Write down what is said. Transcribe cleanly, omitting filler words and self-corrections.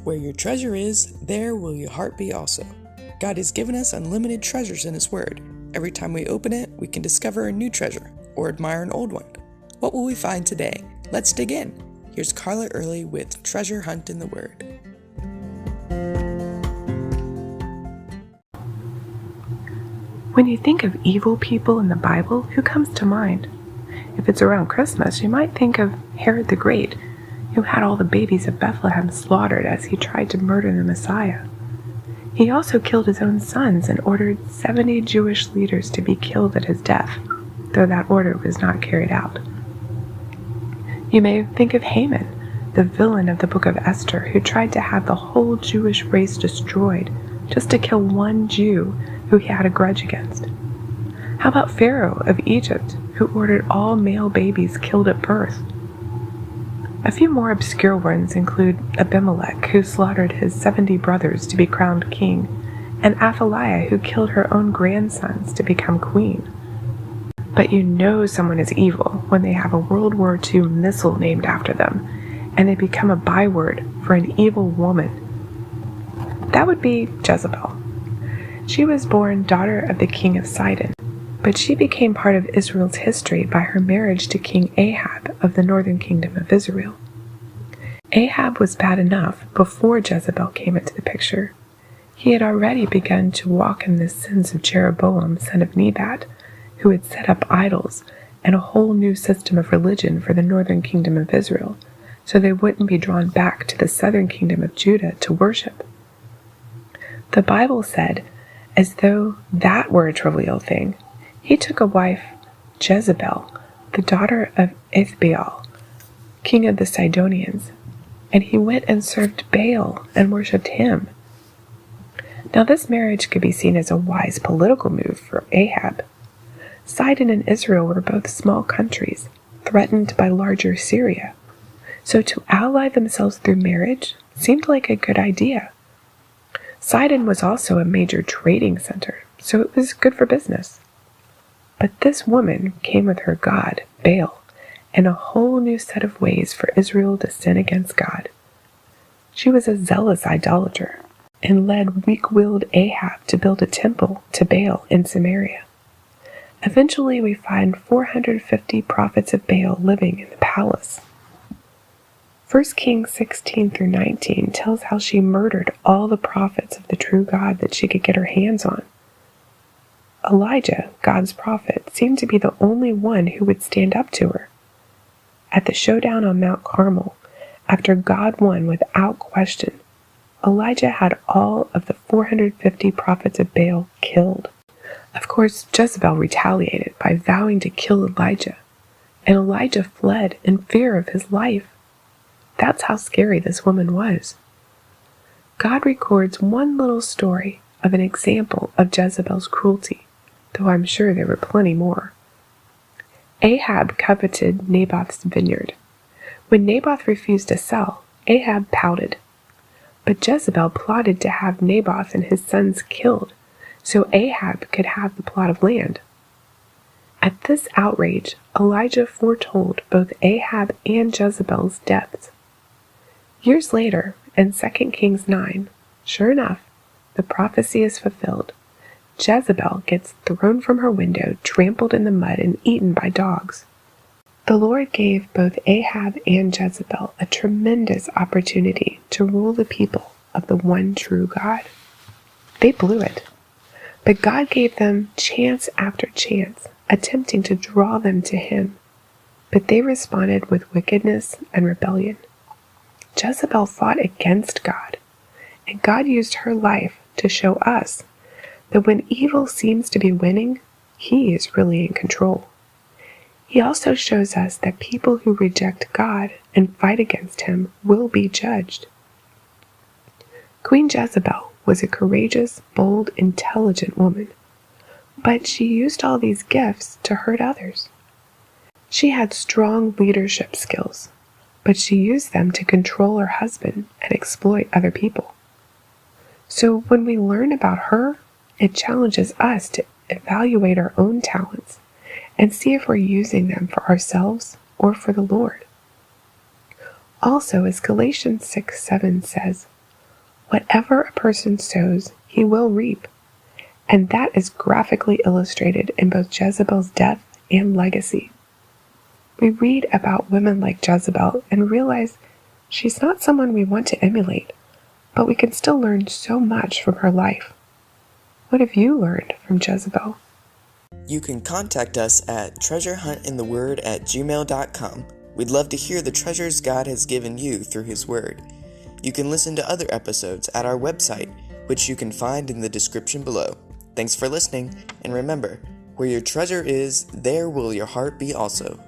Where your treasure is, there will your heart be also. God has given us unlimited treasures in His Word. Every time we open it, we can discover a new treasure or admire an old one. What will we find today? Let's dig in. Here's Carla Early with Treasure Hunt in the Word. When you think of evil people in the Bible, who comes to mind? If it's around Christmas, you might think of Herod the Great, who had all the babies of Bethlehem slaughtered as he tried to murder the Messiah. He also killed his own sons and ordered 70 Jewish leaders to be killed at his death, though that order was not carried out. You may think of Haman, the villain of the book of Esther, who tried to have the whole Jewish race destroyed just to kill one Jew who he had a grudge against. How about Pharaoh of Egypt, who ordered all male babies killed at birth? A few more obscure ones include Abimelech, who slaughtered his 70 brothers to be crowned king, and Athaliah, who killed her own grandsons to become queen. But you know someone is evil when they have a World War II missile named after them, and they become a byword for an evil woman. That would be Jezebel. She was born daughter of the king of Sidon, but she became part of Israel's history by her marriage to King Ahab of the northern kingdom of Israel. Ahab was bad enough before Jezebel came into the picture. He had already begun to walk in the sins of Jeroboam, son of Nebat, who had set up idols and a whole new system of religion for the northern kingdom of Israel, so they wouldn't be drawn back to the southern kingdom of Judah to worship. The Bible said, as though that were a trivial thing, he took a wife, Jezebel, the daughter of Ethbaal, king of the Sidonians, and he went and served Baal and worshipped him. Now this marriage could be seen as a wise political move for Ahab. Sidon and Israel were both small countries, threatened by larger Syria, so to ally themselves through marriage seemed like a good idea. Sidon was also a major trading center, so it was good for business. But this woman came with her god, Baal, and a whole new set of ways for Israel to sin against God. She was a zealous idolater and led weak-willed Ahab to build a temple to Baal in Samaria. Eventually, we find 450 prophets of Baal living in the palace. 1 Kings 16 through 19 tells how she murdered all the prophets of the true God that she could get her hands on. Elijah, God's prophet, seemed to be the only one who would stand up to her. At the showdown on Mount Carmel, after God won without question, Elijah had all of the 450 prophets of Baal killed. Of course, Jezebel retaliated by vowing to kill Elijah, and Elijah fled in fear of his life. That's how scary this woman was. God records one little story of an example of Jezebel's cruelty, though I'm sure there were plenty more. Ahab coveted Naboth's vineyard. When Naboth refused to sell, Ahab pouted. But Jezebel plotted to have Naboth and his sons killed, so Ahab could have the plot of land. At this outrage, Elijah foretold both Ahab and Jezebel's deaths. Years later, in 2 Kings 9, sure enough, the prophecy is fulfilled. Jezebel gets thrown from her window, trampled in the mud, and eaten by dogs. The Lord gave both Ahab and Jezebel a tremendous opportunity to rule the people of the one true God. They blew it, but God gave them chance after chance, attempting to draw them to Him, but they responded with wickedness and rebellion. Jezebel fought against God, and God used her life to show us that when evil seems to be winning, He is really in control. He also shows us that people who reject God and fight against Him will be judged. Queen Jezebel was a courageous, bold, intelligent woman, but she used all these gifts to hurt others. She had strong leadership skills, but she used them to control her husband and exploit other people. So when we learn about her, it challenges us to evaluate our own talents and see if we're using them for ourselves or for the Lord. Also, as Galatians 6:7 says, Whatever a person sows, he will reap. And that is graphically illustrated in both Jezebel's death and legacy. We read about women like Jezebel and realize she's not someone we want to emulate, but we can still learn so much from her life. What have you learned from Jezebel? You can contact us at treasurehuntintheword@gmail.com. We'd love to hear the treasures God has given you through His Word. You can listen to other episodes at our website, which you can find in the description below. Thanks for listening, and remember, where your treasure is, there will your heart be also.